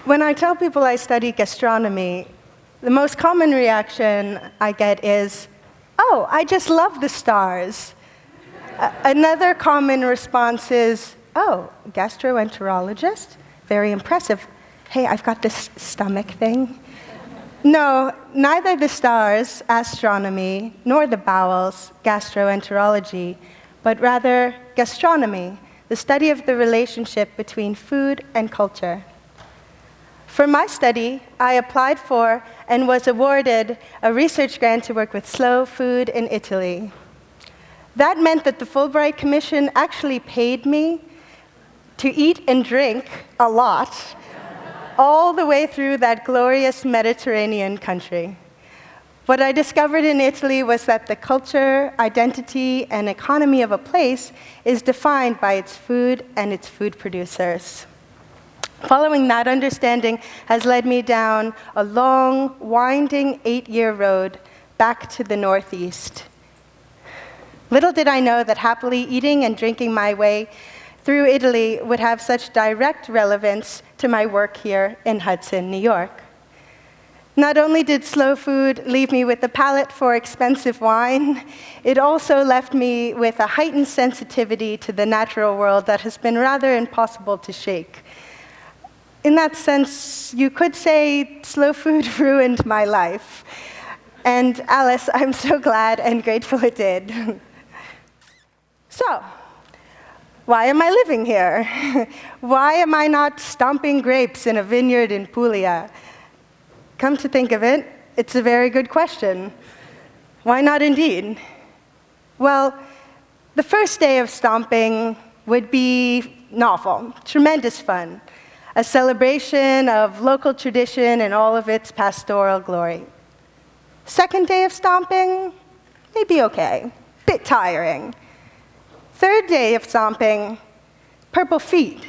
When I tell people I study gastronomy, the most common reaction I get is, "Oh, I just love the stars." Another common response is, "Oh, gastroenterologist? Very impressive. Hey, I've got this stomach thing." No, neither the stars, astronomy, nor the bowels, gastroenterology, but rather gastronomy, the study of the relationship between food and culture. For my study, I applied for and was awarded a research grant to work with slow food in Italy. That meant that the Fulbright Commission actually paid me to eat and drink a lot all the way through that glorious Mediterranean country. What I discovered in Italy was that the culture, identity, and economy of a place is defined by its food and its food producers. Following that understanding has led me down a long, winding 8-year road back to the Northeast. Little did I know that happily eating and drinking my way through Italy would have such direct relevance to my work here in Hudson, New York. Not only did slow food leave me with a palate for expensive wine, it also left me with a heightened sensitivity to the natural world that has been rather impossible to shake. In that sense, you could say slow food ruined my life. And Alice, I'm so glad and grateful it did. So, why am I living here? Why am I not stomping grapes in a vineyard in Puglia? Come to think of it, it's a very good question. Why not indeed? Well, the first day of stomping would be novel, tremendous fun. A celebration of local tradition in all of its pastoral glory. Second day of stomping, maybe okay, bit tiring. Third day of stomping, purple feet.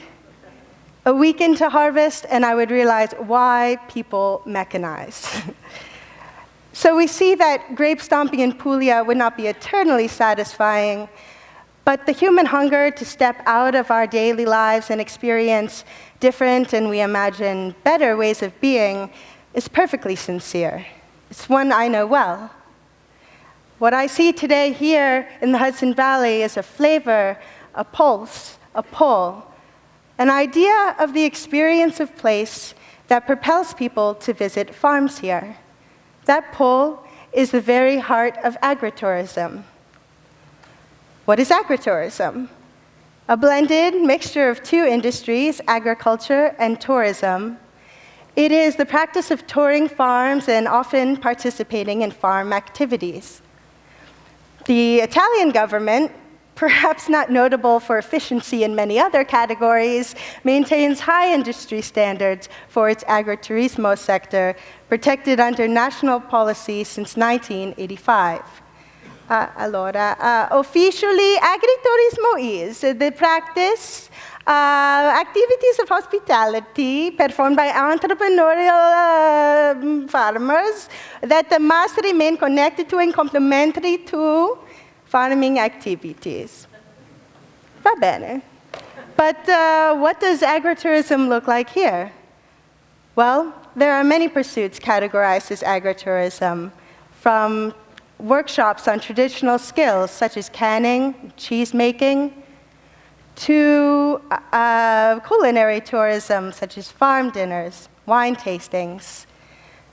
A week into harvest, and I would realize why people mechanize. So we see that grape stomping in Puglia would not be eternally satisfying, but the human hunger to step out of our daily lives and experience different and we imagine better ways of being is perfectly sincere. It's one I know well. What I see today here in the Hudson Valley is a flavor, a pulse, a pull, an idea of the experience of place that propels people to visit farms here. That pull is the very heart of agritourism. What is agritourism? A blended mixture of two industries, agriculture and tourism. It is the practice of touring farms and often participating in farm activities. The Italian government, perhaps not notable for efficiency in many other categories, maintains high industry standards for its agriturismo sector, protected under national policy since 1985. Officially, agritourismo is the practice, activities of hospitality performed by entrepreneurial farmers that must remain connected to and complementary to farming activities. Va bene. But what does agritourism look like here? Well, there are many pursuits categorized as agritourism, from workshops on traditional skills such as canning, cheese making, to culinary tourism such as farm dinners, wine tastings,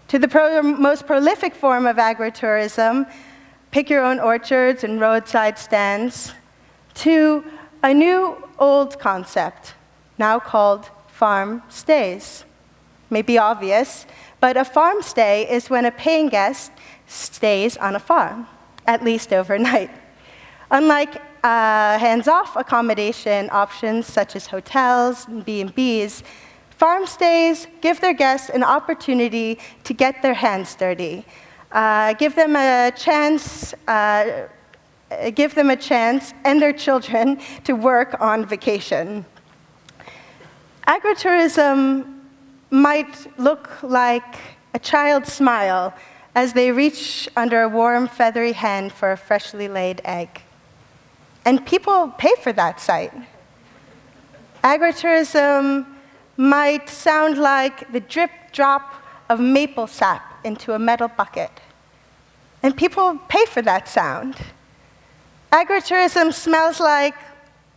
to the most prolific form of agritourism, pick your own orchards and roadside stands, to a new old concept now called farm stays. May be obvious, but a farm stay is when a paying guest stays on a farm, at least overnight. Unlike hands-off accommodation options such as hotels and B&Bs, farm stays give their guests an opportunity to get their hands dirty, give them a chance and their children to work on vacation. Agritourism might look like a child's smile as they reach under a warm, feathery hand for a freshly laid egg. And people pay for that sight. Agritourism might sound like the drip drop of maple sap into a metal bucket. And people pay for that sound. Agritourism smells like,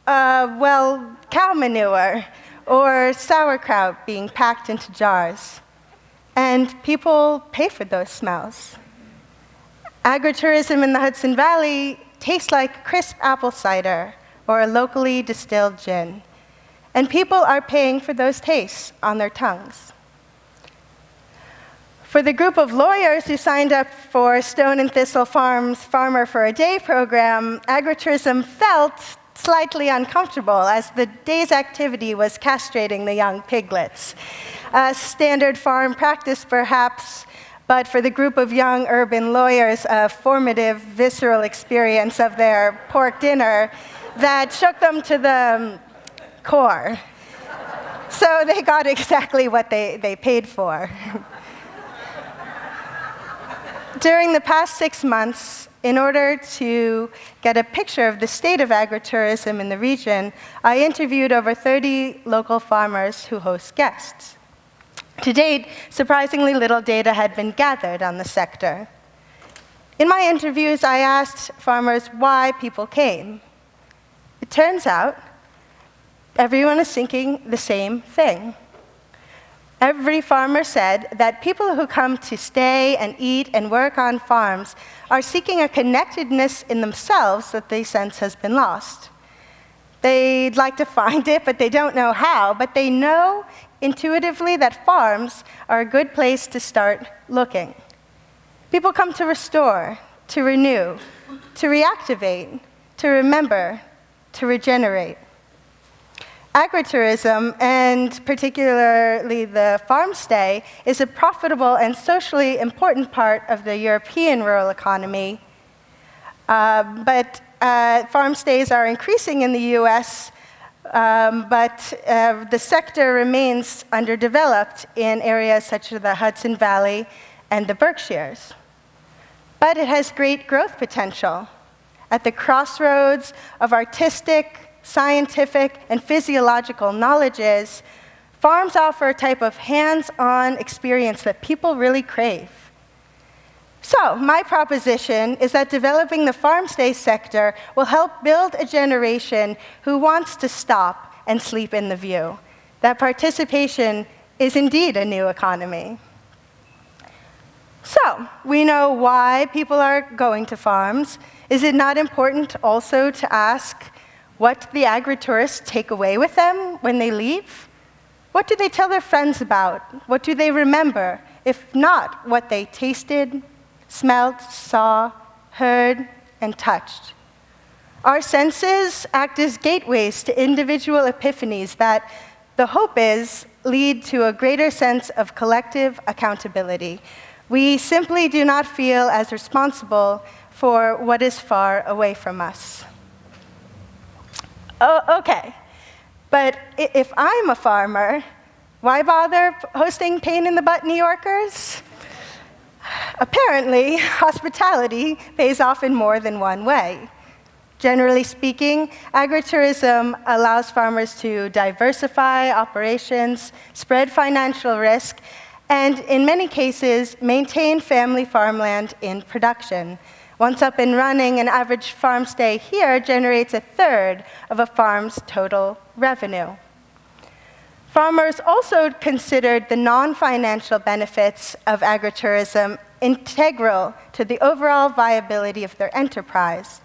well, cow manure or sauerkraut being packed into jars. And people pay for those smells. Agritourism in the Hudson Valley tastes like crisp apple cider or a locally distilled gin. And people are paying for those tastes on their tongues. For the group of lawyers who signed up for Stone and Thistle Farm's Farmer for a Day program, agritourism felt slightly uncomfortable as the day's activity was castrating the young piglets. A standard farm practice, perhaps, but for the group of young urban lawyers, a formative, visceral experience of their pork dinner that shook them to the core. So they got exactly what they paid for. During the past 6 months, in order to get a picture of the state of agritourism in the region, I interviewed over 30 local farmers who host guests. To date, surprisingly little data had been gathered on the sector. In my interviews, I asked farmers why people came. It turns out everyone is thinking the same thing. Every farmer said that people who come to stay and eat and work on farms are seeking a connectedness in themselves that they sense has been lost. They'd like to find it, but they don't know how, but they know intuitively that farms are a good place to start looking. People come to restore, to renew, to reactivate, to remember, to regenerate. Agritourism, and particularly the farm stay, is a profitable and socially important part of the European rural economy. But farm stays are increasing in the US, but the sector remains underdeveloped in areas such as the Hudson Valley and the Berkshires. But it has great growth potential. At the crossroads of artistic, scientific, and physiological knowledges, farms offer a type of hands-on experience that people really crave. So, my proposition is that developing the farm stay sector will help build a generation who wants to stop and sleep in the view. That participation is indeed a new economy. So, we know why people are going to farms. Is it not important also to ask what the agritourists take away with them when they leave? What do they tell their friends about? What do they remember, if not what they tasted, smelled, saw, heard, and touched? Our senses act as gateways to individual epiphanies that, the hope is, lead to a greater sense of collective accountability. We simply do not feel as responsible for what is far away from us. Oh, okay, but if I'm a farmer, why bother hosting pain-in-the-butt New Yorkers? Apparently, hospitality pays off in more than one way. Generally speaking, agritourism allows farmers to diversify operations, spread financial risk, and in many cases, maintain family farmland in production. Once up and running, an average farm stay here generates 1/3 of a farm's total revenue. Farmers also considered the non-financial benefits of agritourism integral to the overall viability of their enterprise.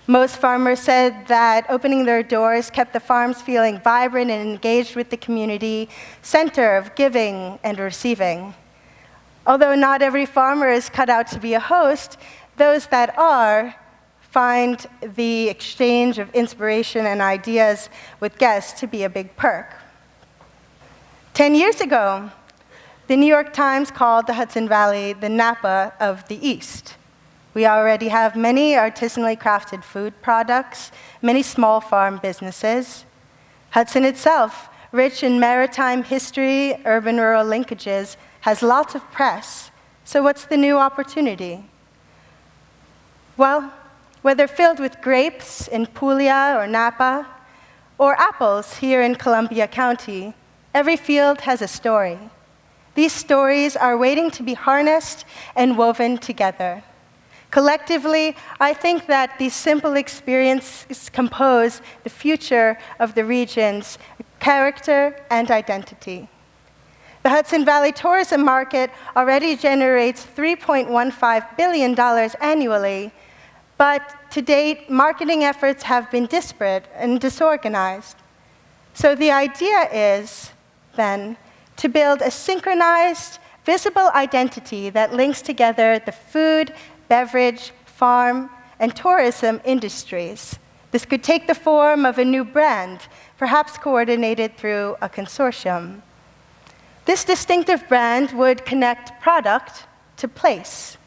Most farmers said that opening their doors kept the farms feeling vibrant and engaged with the community, center of giving and receiving. Although not every farmer is cut out to be a host, those that are find the exchange of inspiration and ideas with guests to be a big perk. 10 years ago, the New York Times called the Hudson Valley the Napa of the East. We already have many artisanally crafted food products, many small farm businesses. Hudson itself, rich in maritime history, urban-rural linkages, has lots of press. So what's the new opportunity? Well, whether filled with grapes in Puglia or Napa, or apples here in Columbia County, Every field has a story. These stories are waiting to be harnessed and woven together. Collectively, I think that these simple experiences compose the future of the region's character and identity. The Hudson Valley tourism market already generates $3.15 billion annually, but to date, marketing efforts have been disparate and disorganized. So the idea is, then, to build a synchronized, visible identity that links together the food, beverage, farm, and tourism industries. This could take the form of a new brand, perhaps coordinated through a consortium. This distinctive brand would connect product to place.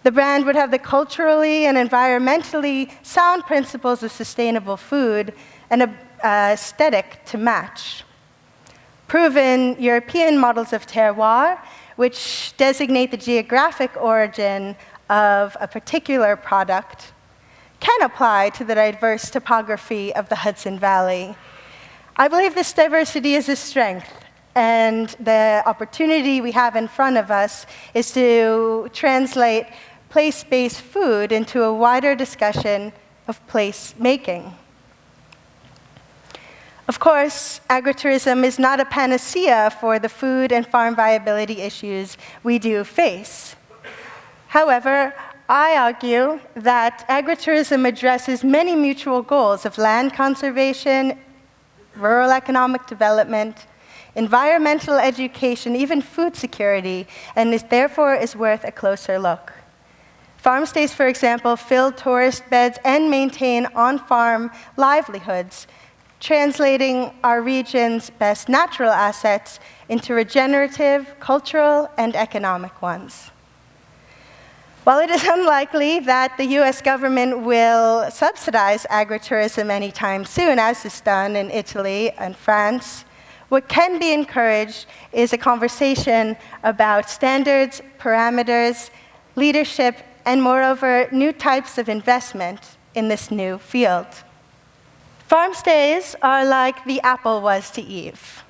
The brand would have the culturally and environmentally sound principles of sustainable food and an aesthetic to match. Proven European models of terroir, which designate the geographic origin of a particular product, can apply to the diverse topography of the Hudson Valley. I believe this diversity is a strength, and the opportunity we have in front of us is to translate place-based food into a wider discussion of place-making. Of course, agritourism is not a panacea for the food and farm viability issues we do face. However, I argue that agritourism addresses many mutual goals of land conservation, rural economic development, environmental education, even food security, and therefore is worth a closer look. Farm stays, for example, fill tourist beds and maintain on-farm livelihoods, translating our region's best natural assets into regenerative, cultural, and economic ones. While it is unlikely that the US government will subsidize agritourism anytime soon, as is done in Italy and France, what can be encouraged is a conversation about standards, parameters, leadership, and moreover, new types of investment in this new field. Farm stays are like the apple was to Eve,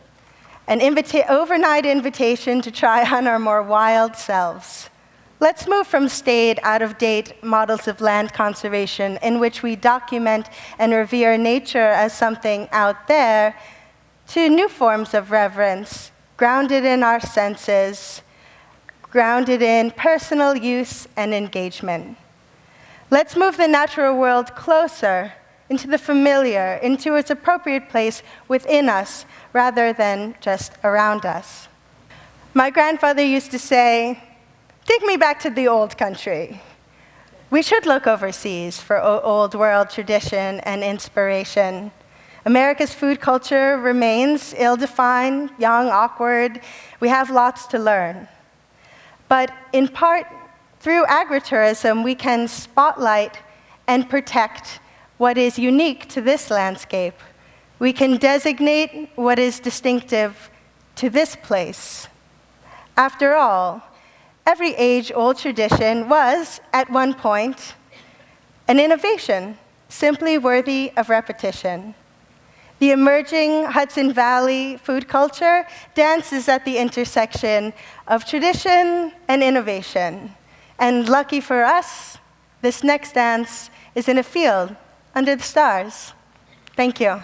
an overnight invitation to try on our more wild selves. Let's move from staid, out-of-date models of land conservation in which we document and revere nature as something out there to new forms of reverence, grounded in our senses, grounded in personal use and engagement. Let's move the natural world closer into the familiar, into its appropriate place within us, rather than just around us. My grandfather used to say, "Take me back to the old country." We should look overseas for old world tradition and inspiration. America's food culture remains ill-defined, young, awkward. We have lots to learn. But in part, through agritourism, we can spotlight and protect what is unique to this landscape. We can designate what is distinctive to this place. After all, every age-old tradition was, at one point, an innovation, simply worthy of repetition. The emerging Hudson Valley food culture dances at the intersection of tradition and innovation. And lucky for us, this next dance is in a field under the stars. Thank you.